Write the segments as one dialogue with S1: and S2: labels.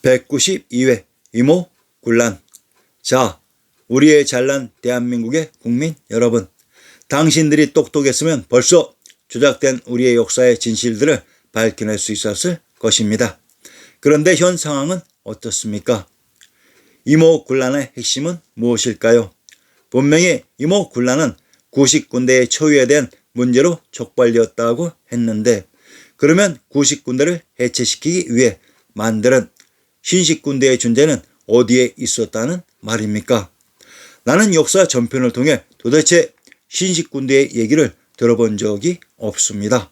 S1: 192회 이모군란. 자, 우리의 잘난 대한민국의 국민 여러분, 당신들이 똑똑했으면 벌써 조작된 우리의 역사의 진실들을 밝혀낼 수 있었을 것입니다. 그런데 현 상황은 어떻습니까? 이모군란의 핵심은 무엇일까요? 분명히 이모군란은 구식군대의 초유에 대한 문제로 촉발되었다고 했는데, 그러면 구식군대를 해체시키기 위해 만드는 신식군대의 존재는 어디에 있었다는 말입니까? 나는 역사 전편을 통해 도대체 신식군대의 얘기를 들어본 적이 없습니다.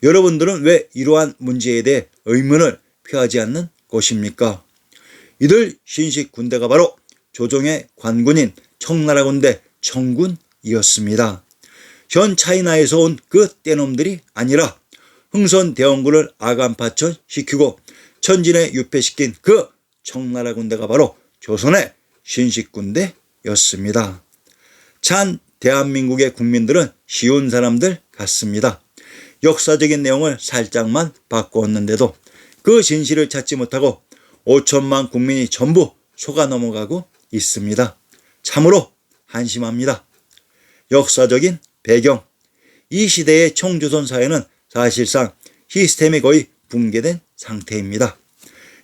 S1: 여러분들은 왜 이러한 문제에 대해 의문을 표하지 않는 것입니까? 이들 신식군대가 바로 조정의 관군인 청나라 군대 청군이었습니다. 현 차이나에서 온 그 떼놈들이 아니라 흥선대원군을 아간파천시키고 천진에 유폐시킨 그 청나라 군대가 바로 조선의 신식군대였습니다. 참 대한민국의 국민들은 쉬운 사람들 같습니다. 역사적인 내용을 살짝만 바꾸었는데도 그 진실을 찾지 못하고 5천만 국민이 전부 속아 넘어가고 있습니다. 참으로 한심합니다. 역사적인 배경. 이 시대의 청조선 사회는 사실상 시스템이 거의 붕괴된 상태입니다.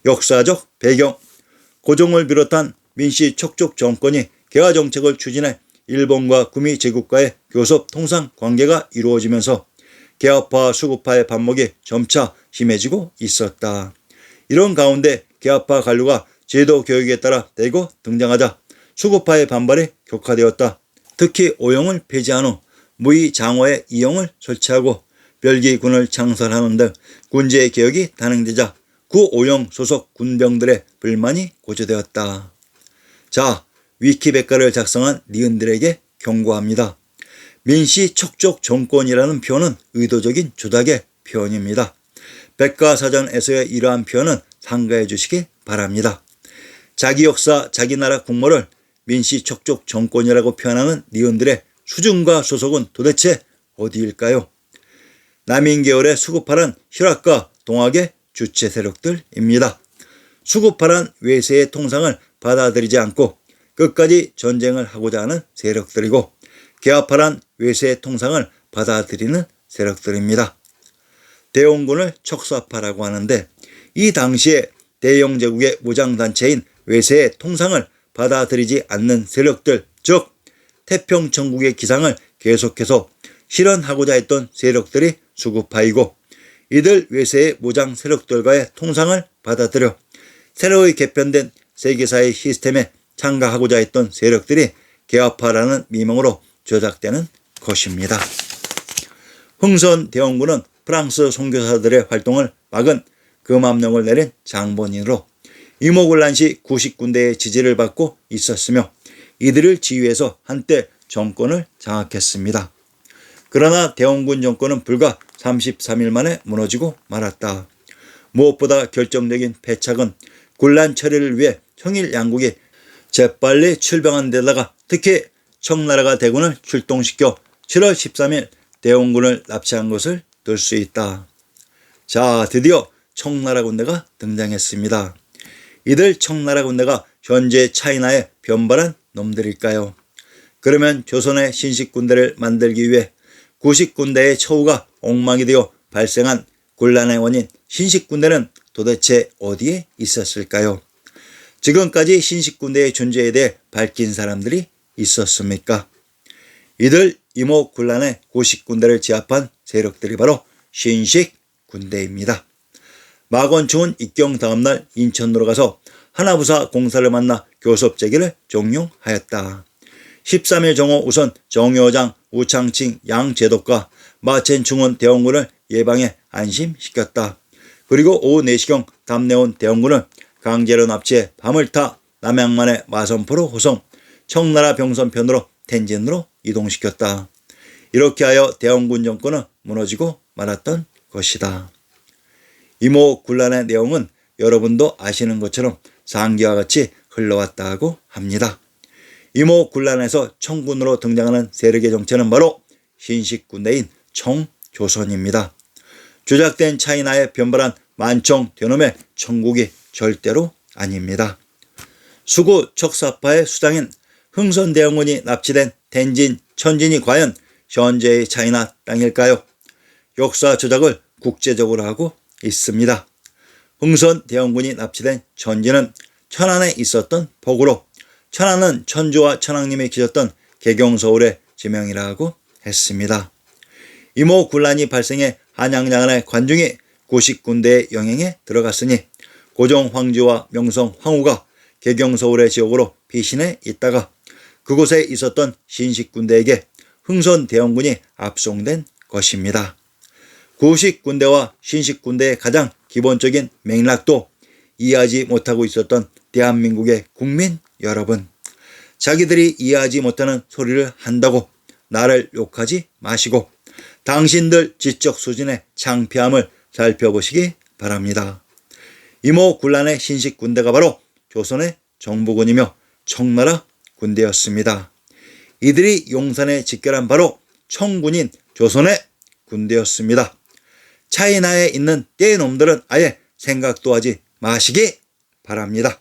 S1: 역사적 배경. 고종을 비롯한 민씨 척족 정권이 개화 정책을 추진해 일본과 구미 제국과의 교섭 통상 관계가 이루어지면서 개화파 수구파의 반목이 점차 심해지고 있었다. 이런 가운데 개화파 관료가 제도 교육에 따라 대거 등장하자 수구파의 반발이 격화되었다. 특히 오영을 폐지한 후 무의 장호의 이영을 설치하고 별기군을 창설하는 등 군제 개혁이 단행되자 구오영 소속 군병들의 불만이 고조되었다. 자, 위키백과를 작성한 니은들에게 경고합니다. 민씨 척족 정권이라는 표현은 의도적인 조작의 표현입니다. 백과사전에서의 이러한 표현은 삼가해 주시기 바랍니다. 자기 역사, 자기 나라 국모를 민씨 척족 정권이라고 표현하는 니은들의 수준과 소속은 도대체 어디일까요? 남인계열의 수구파란 혈압과 동학의 주체 세력들입니다. 수구파란 외세의 통상을 받아들이지 않고 끝까지 전쟁을 하고자 하는 세력들이고, 개화파란 외세의 통상을 받아들이는 세력들입니다. 대원군을 척사파라고 하는데, 이 당시에 대영 제국의 무장단체인 외세의 통상을 받아들이지 않는 세력들, 즉 태평천국의 기상을 계속해서 실현하고자 했던 세력들이 수구파이고, 이들 외세의 무장 세력들과의 통상을 받아들여 새로이 개편된 세계사의 시스템에 참가하고자 했던 세력들이 개화파라는 미명으로 조작되는 것입니다. 흥선대원군은 프랑스 선교사들의 활동을 막은 금함령을 내린 장본인으로 이모군란 시 구식군대의 지지를 받고 있었으며, 이들을 지휘해서 한때 정권을 장악했습니다. 그러나 대원군 정권은 불과 33일 만에 무너지고 말았다. 무엇보다 결정적인 패착은 군란 처리를 위해 청일 양국이 재빨리 출병한 데다가 특히 청나라가 대군을 출동시켜 7월 13일 대원군을 납치한 것을 들 수 있다. 자, 드디어 청나라 군대가 등장했습니다. 이들 청나라 군대가 현재 차이나의 변발한 놈들일까요? 그러면 조선의 신식군대를 만들기 위해 구식군대의 처우가 엉망이 되어 발생한 군란의 원인 신식군대는 도대체 어디에 있었을까요? 지금까지 신식군대의 존재에 대해 밝힌 사람들이 있었습니까? 이들 이모군란의 구식군대를 제압한 세력들이 바로 신식군대입니다. 마건충은 입경 다음날 인천으로 가서 하나부사 공사를 만나 교섭 제기를 종용하였다. 13일 정오 우선 정효장, 우창칭, 양제독과 마첸충은 대원군을 예방에 안심시켰다. 그리고 오후 4시경 담내온 대원군을 강제로 납치해 밤을 타 남양만의 마선포로 호송, 청나라 병선편으로 텐진으로 이동시켰다. 이렇게 하여 대원군 정권은 무너지고 말았던 것이다. 이모군란의 내용은 여러분도 아시는 것처럼 상기와 같이 흘러왔다고 합니다. 이모군란에서 청군으로 등장하는 세력의 정체는 바로 신식군대인 청조선입니다. 조작된 차이나에 변발한 만청 되놈의 청국이 절대로 아닙니다. 수구 척사파의 수장인 흥선대원군이 납치된 텐진, 천진이 과연 현재의 차이나 땅일까요? 역사 조작을 국제적으로 하고 있습니다. 흥선대원군이 납치된 천진은 천안에 있었던 폭우로 천안은 천주와 천왕님이 계셨던 개경서울의 지명이라고 했습니다. 이모군란이 발생해 한양야간의 관중이 구식군대의 영향에 들어갔으니 고종 황제와 명성 황후가 개경서울의 지역으로 피신해 있다가 그곳에 있었던 신식군대에게 흥선대원군이 압송된 것입니다. 구식군대와 신식군대의 가장 기본적인 맥락도 이해하지 못하고 있었던 대한민국의 국민 여러분, 자기들이 이해하지 못하는 소리를 한다고 나를 욕하지 마시고 당신들 지적 수준의 창피함을 살펴보시기 바랍니다. 이모군란의 신식군대가 바로 조선의 정부군이며 청나라 군대였습니다. 이들이 용산에 집결한 바로 청군인 조선의 군대였습니다. 차이나에 있는 떼놈들은 아예 생각도 하지 마시기 바랍니다.